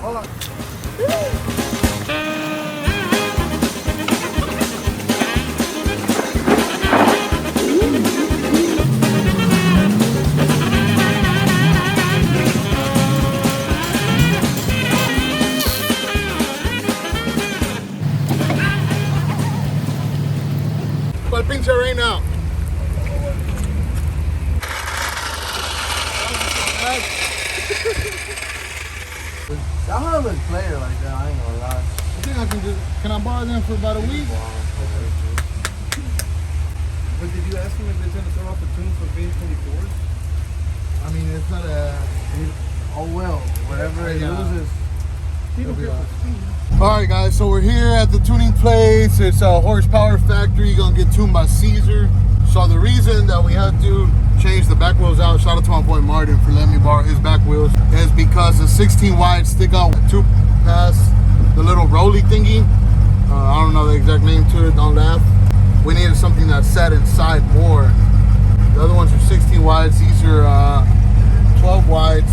Hold on. ¿Cuál pinche right now? I haven't played it like that, I ain't gonna lie. I think I can I borrow them for about a week? But did you ask him if it's gonna throw off the tune for being 24s? I mean, it's not a... Oh well, whatever it loses. Alright guys, so we're here at the tuning place. It's a horsepower factory, gonna get tuned by Caesar. So the reason that we had to change the back wheels out, shout out to my boy Martin for letting me borrow his back wheels, is because the 16 wide stick out two past the little rolly thingy. I don't know the exact name to it, don't laugh. We needed something that sat inside more. The other ones are 16 wides, these are 12 wides.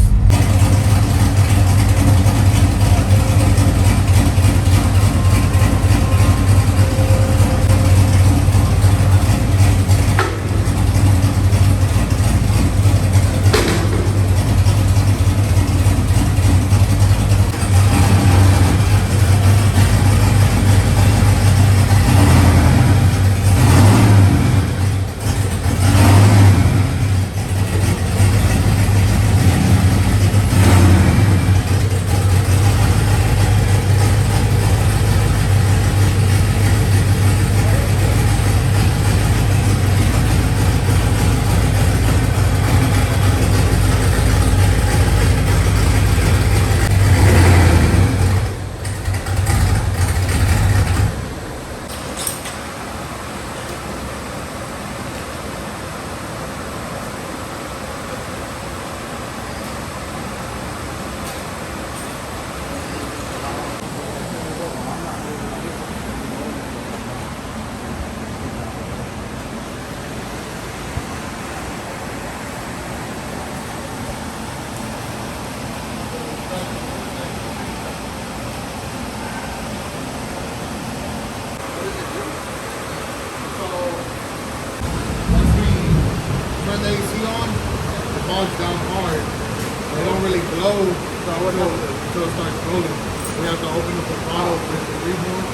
The AC on, the ball's down hard. They don't really blow until it starts rolling. We have to open up the bottle for it to breathe more.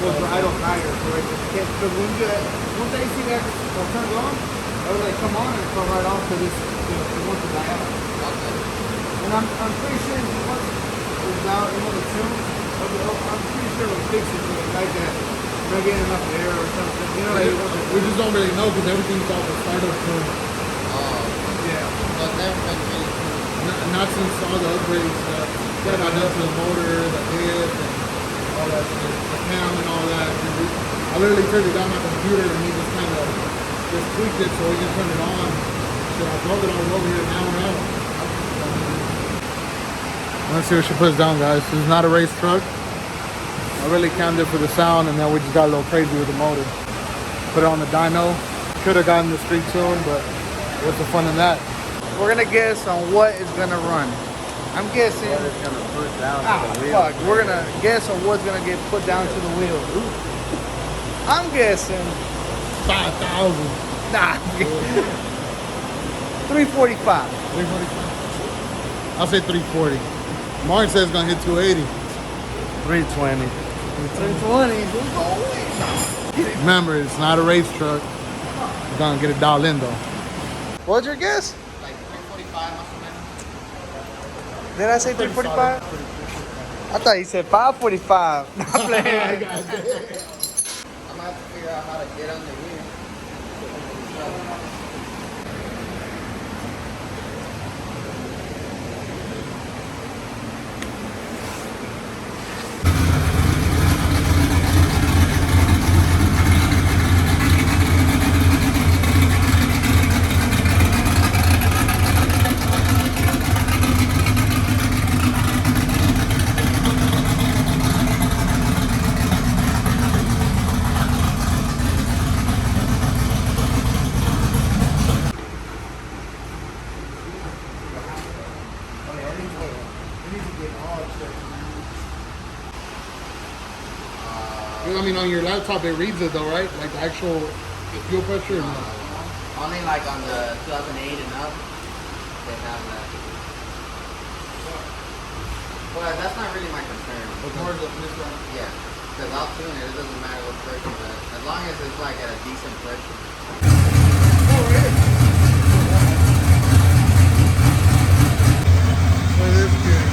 Goes right on higher, so it can't. Because once the AC there turns on, it will like come on and come right off to this. It wants to die out. Okay. And I'm pretty sure once it's out, the tune. I'm pretty sure it'll fix it like that. Not getting enough air or something. We just don't really know because everything's off the startup tune. Yeah. But never been really cool. Not since all the upgrades that got done to the motor, the head, and all that shit, the cam and all that. I literally turned it on my computer and he just kind of tweaked it so we can turn it on. So I drove it all over here an hour out. Let's see what she puts down, guys. This is not a race truck. I really cammed it for the sound, and then we just got a little crazy with the motor. Put it on the dyno. Could have gotten the street tune, but what's the fun in that? We're gonna guess on what is gonna run. I'm guessing. What is gonna put down to the wheel? Fuck. We're gonna guess on what's gonna get put down to the wheel. I'm guessing 5,000. Nah. 345. 345. I'll say 340. Martin says it's gonna hit 280. 320. 320. Remember, it's not a race truck. We're gonna get it dialed in though. What's your guess? Like 345 muscle. Did I say 345? I thought you said 545. Not playing. I'm gonna have to figure out how to get under here. I mean, on your laptop it reads it though, right? Like the actual fuel pressure. Or no? Only like on the 2008 and up, they have that. But that's not really my concern. More than this one. Yeah, because I'll tune it. It doesn't matter what pressure, but as long as it's like at a decent pressure. Look at this kid.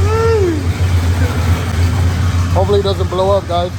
Woo! Hopefully it doesn't blow up, guys.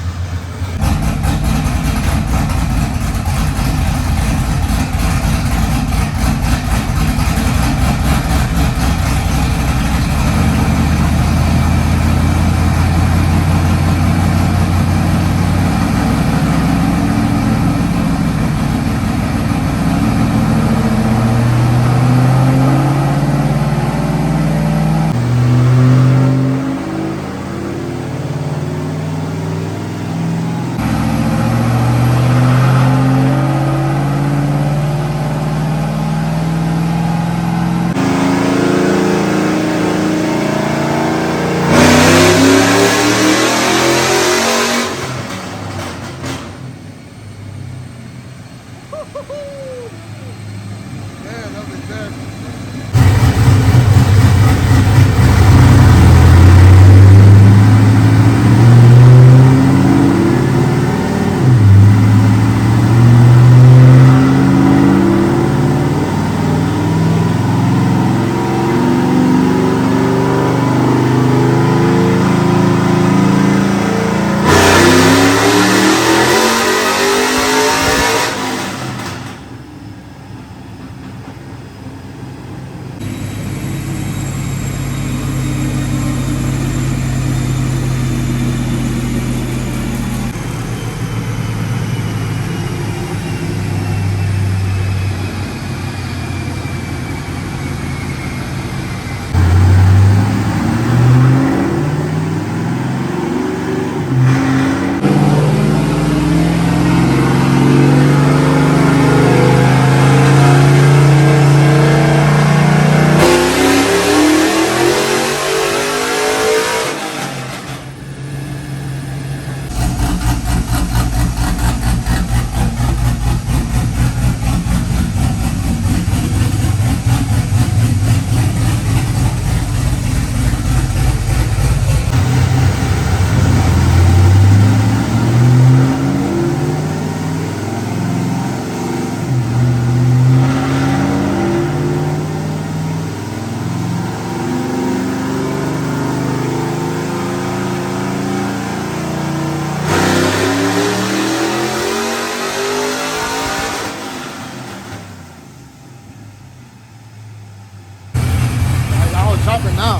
Chopping now.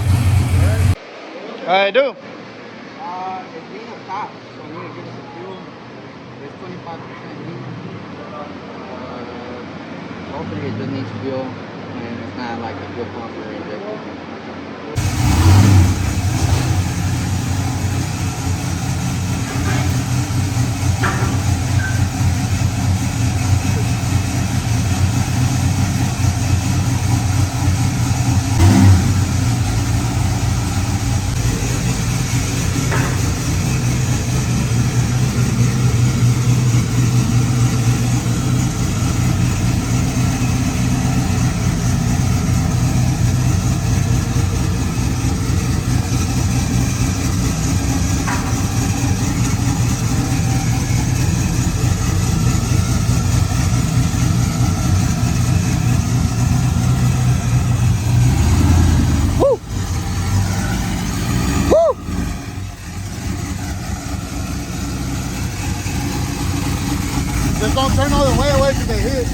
I do. It's Dyno top, so we need to give us some fuel. It's 25% heat. Hopefully it just needs fuel, and it's not like a fuel pump or injector. Just don't turn all the way away because they hit.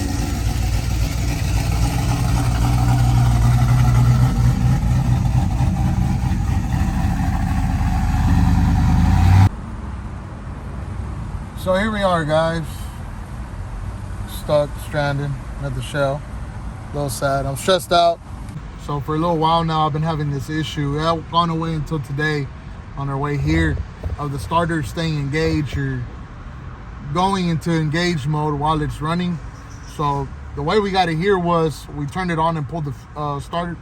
So here we are, guys. Stuck, stranded at the shell. A little sad. I'm stressed out. So for a little while now, I've been having this issue. It hasn't gone away until today on our way here of the starter staying engaged or going into engage mode while it's running. So the way we got it here was we turned it on and pulled the starter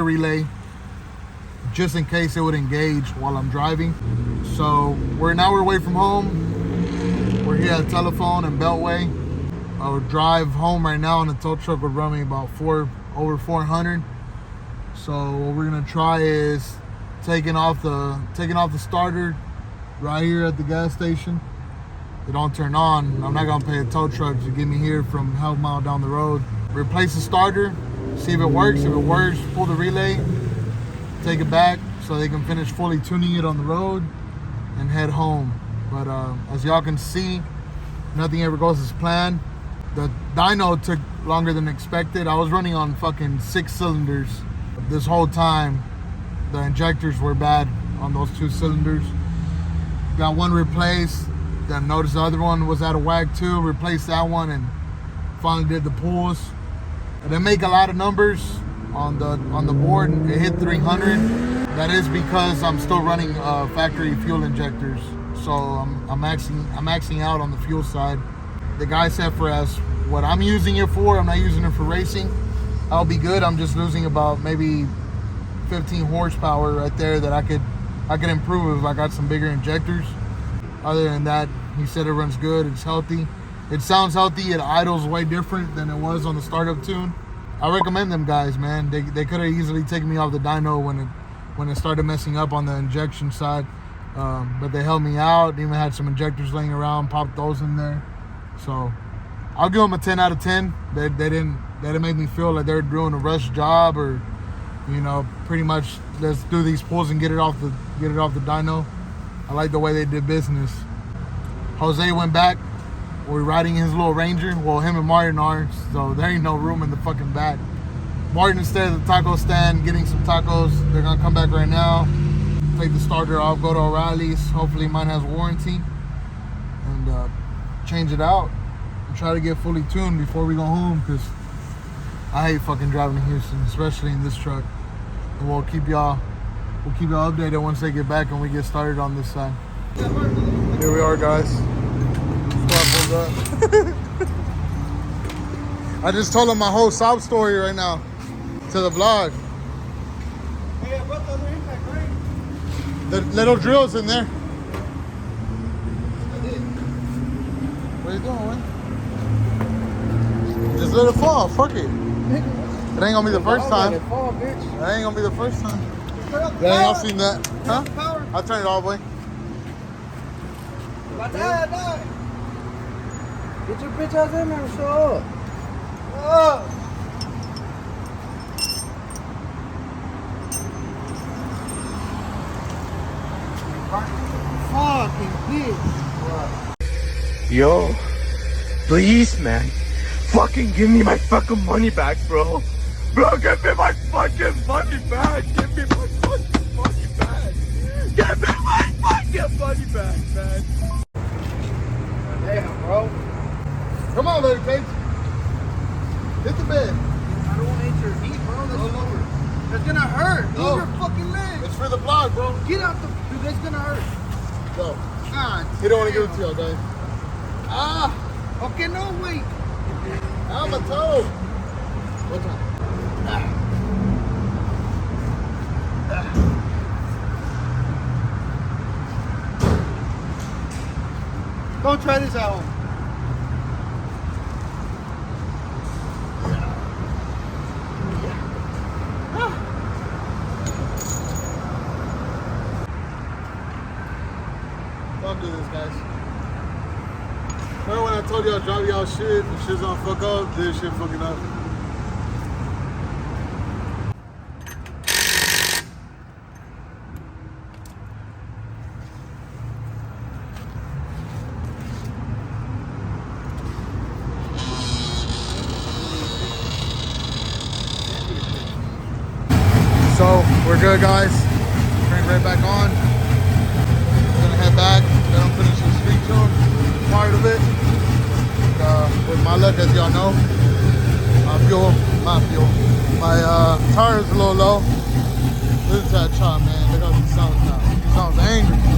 relay, just in case it would engage while I'm driving. So we're away from home. We're here at Telephone and Beltway. Our drive home right now in the tow truck would run me about over 400. So what we're gonna try is taking off the starter right here at the gas station. It don't turn on. I'm not gonna pay a tow truck to get me here from half mile down the road. Replace the starter, see if it works. If it works, pull the relay, take it back so they can finish fully tuning it on the road and head home. But as y'all can see, nothing ever goes as planned. The dyno took longer than expected. I was running on fucking 6 cylinders this whole time. The injectors were bad on those 2 cylinders. Got one replaced, then noticed the other one was out of whack too. Replaced that one and finally did the pulls. They make a lot of numbers on the board. It hit 300. That is because I'm still running factory fuel injectors. So I'm maxing out on the fuel side. The guy said for as what I'm using it for, I'm not using it for racing. I'll be good. I'm just losing about maybe 15 horsepower right there that I could improve if I got some bigger injectors. Other than that, he said it runs good. It's healthy. It sounds healthy. It idles way different than it was on the startup tune. I recommend them guys, man. They could have easily taken me off the dyno when it started messing up on the injection side, but they helped me out. Even had some injectors laying around, popped those in there. So I'll give them a 10 out of 10. They didn't make me feel like they're doing a rush job or, you know, pretty much let's do these pulls and get it off the dyno. I like the way they did business. Jose went back. We're riding his little Ranger. Well, him and Martin are, so there ain't no room in the fucking back. Martin stayed at the taco stand getting some tacos. They're gonna come back right now, take the starter off, go to O'Reilly's. Hopefully mine has warranty, and change it out and try to get fully tuned before we go home, because I hate fucking driving to Houston, especially in this truck. And we'll keep y'all updated once they get back and we get started on this side. Here we are, guys. Squad pulled up. I just told him my whole sob story right now to the vlog. Hey, I brought the other impact, right? The little drill's in there. What are you doing, man? Just let it fall. Fuck it. It ain't gonna be the first time. It fall, bitch. ain't gonna be the first time. Yeah, y'all seen that? Huh? Power. I'll turn it all the way. Die. Get your bitch ass in there and show up. Oh. Fucking bitch. Yo, please, man, fucking give me my fucking money back, bro. Bro, give me my fucking money back. Give me my fucking money back. Give me my fucking money back, man. Damn, bro. Come on, little cake. Hit the bed. I don't want to hit your knee, bro. That's gonna hurt. Move No. your fucking leg. It's for the vlog, bro. Get out the. Dude, that's gonna hurt. Go. God. He don't want to give it to y'all, guys. Ah! Okay, no, wait. I'm a toe. What's up? Don't try this at home. Don't do this, guys. Remember when I told y'all drop y'all shit and shit's gonna fuck up? This shit fucking up. So we're good, guys. Crank right back on. Gonna head back. Let them finish the street tune part of it. With my luck, as y'all know, my tire is a little low. Listen to that chop, man. Look how he sounds now. He sounds angry.